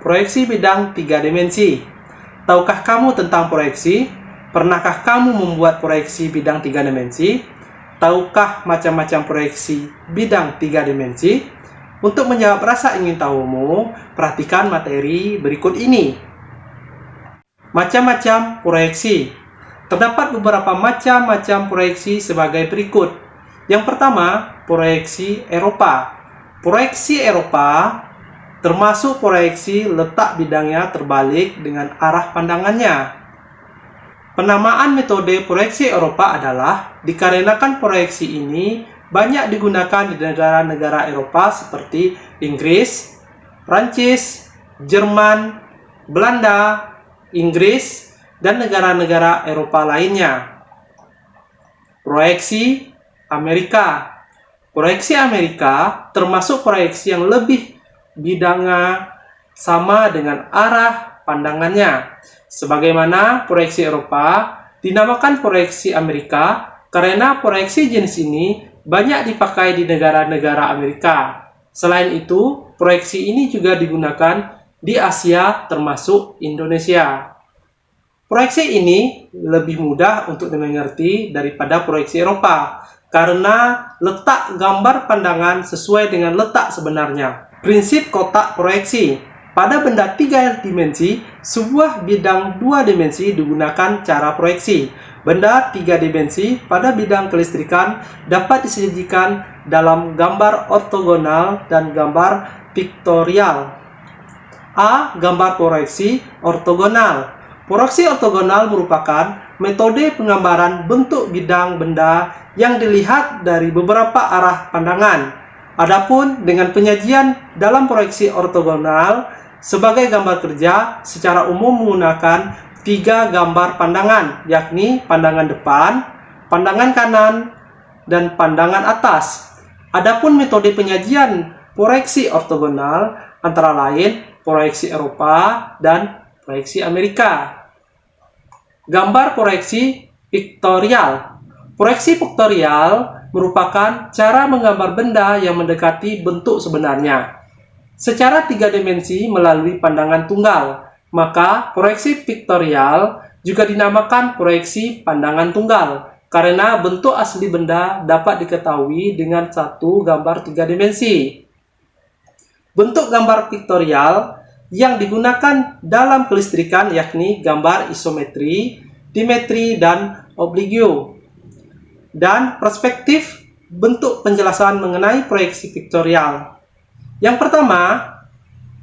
proyeksi bidang 3 dimensi. Tahukah kamu tentang proyeksi? Pernahkah kamu membuat proyeksi bidang 3 dimensi? Tahukah macam-macam proyeksi bidang 3 dimensi? Untuk menjawab rasa ingin tahumu, perhatikan materi berikut ini. Macam-macam proyeksi. Terdapat beberapa macam-macam proyeksi sebagai berikut. Yang pertama, proyeksi Eropa. Proyeksi Eropa termasuk proyeksi letak bidangnya terbalik dengan arah pandangannya. Penamaan metode proyeksi Eropa adalah dikarenakan proyeksi ini banyak digunakan di negara-negara Eropa seperti Inggris, Prancis, Jerman, Belanda, Inggris, dan negara-negara Eropa lainnya. Proyeksi Amerika. Proyeksi Amerika termasuk proyeksi yang lebih bidangnya sama dengan arah pandangannya. Sebagaimana proyeksi Eropa dinamakan proyeksi Amerika karena proyeksi jenis ini banyak dipakai di negara-negara Amerika. Selain itu, proyeksi ini juga digunakan di Asia termasuk Indonesia. Proyeksi ini lebih mudah untuk dimengerti daripada proyeksi Eropa karena letak gambar pandangan sesuai dengan letak sebenarnya. Prinsip kotak proyeksi. Pada benda 3 dimensi, sebuah bidang 2 dimensi digunakan cara proyeksi. Benda 3 dimensi pada bidang kelistrikan dapat disajikan dalam gambar ortogonal dan gambar piktorial. A. Gambar proyeksi ortogonal. Proyeksi ortogonal merupakan metode penggambaran bentuk bidang benda yang dilihat dari beberapa arah pandangan. Adapun dengan penyajian dalam proyeksi ortogonal sebagai gambar kerja secara umum menggunakan 3 gambar pandangan, yakni pandangan depan, pandangan kanan, dan pandangan atas. Adapun metode penyajian proyeksi ortogonal antara lain proyeksi Eropa dan proyeksi Amerika. Gambar proyeksi piktorial. Proyeksi piktorial merupakan cara menggambar benda yang mendekati bentuk sebenarnya secara 3 dimensi melalui pandangan tunggal. Maka proyeksi piktorial juga dinamakan proyeksi pandangan tunggal karena bentuk asli benda dapat diketahui dengan satu gambar 3 dimensi. Bentuk gambar piktorial yang digunakan dalam kelistrikan yakni gambar isometri, dimetri, dan obligio. Dan perspektif bentuk penjelasan mengenai proyeksi piktorial. Yang pertama,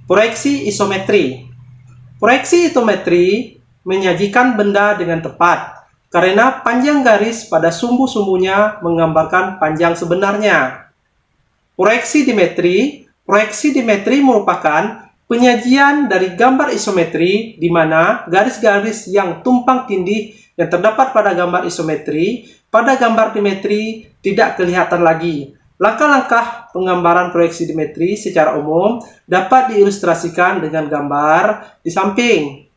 proyeksi isometri. Proyeksi isometri menyajikan benda dengan tepat karena panjang garis pada sumbu-sumbunya menggambarkan panjang sebenarnya. Proyeksi dimetri merupakan penyajian dari gambar isometri di mana garis-garis yang tumpang tindih yang terdapat pada gambar isometri pada gambar dimetri tidak kelihatan lagi. Langkah-langkah penggambaran proyeksi dimetri secara umum dapat diilustrasikan dengan gambar di samping.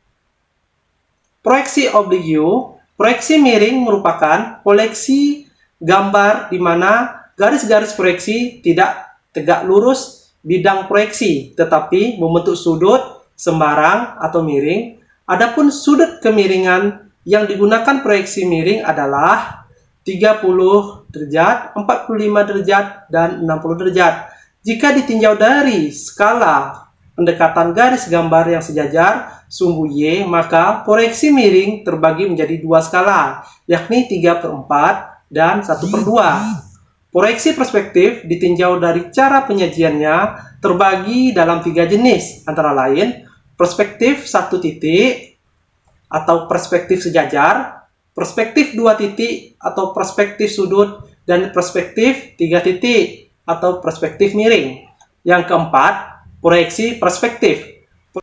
Proyeksi obligio. Proyeksi miring merupakan koleksi gambar di mana garis-garis proyeksi tidak tegak lurus bidang proyeksi, tetapi membentuk sudut, sembarang, atau miring. Adapun sudut kemiringan yang digunakan proyeksi miring adalah 30 derajat, 45 derajat, dan 60 derajat. Jika ditinjau dari skala pendekatan garis gambar yang sejajar, sumbu Y, maka proyeksi miring terbagi menjadi 2 skala, yakni 3/4 dan 1/2. Proyeksi perspektif ditinjau dari cara penyajiannya terbagi dalam 3 jenis, antara lain perspektif 1 titik atau perspektif sejajar, perspektif 2 titik atau perspektif sudut, dan perspektif 3 titik atau perspektif miring. Yang keempat, proyeksi perspektif.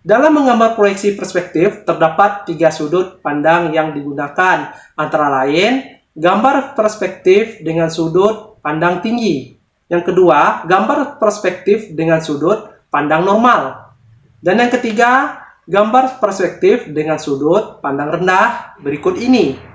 Dalam menggambar proyeksi perspektif, terdapat 3 sudut pandang yang digunakan, antara lain gambar perspektif dengan sudut pandang tinggi. Yang kedua, gambar perspektif dengan sudut pandang normal. Dan yang ketiga, gambar perspektif dengan sudut pandang rendah berikut ini.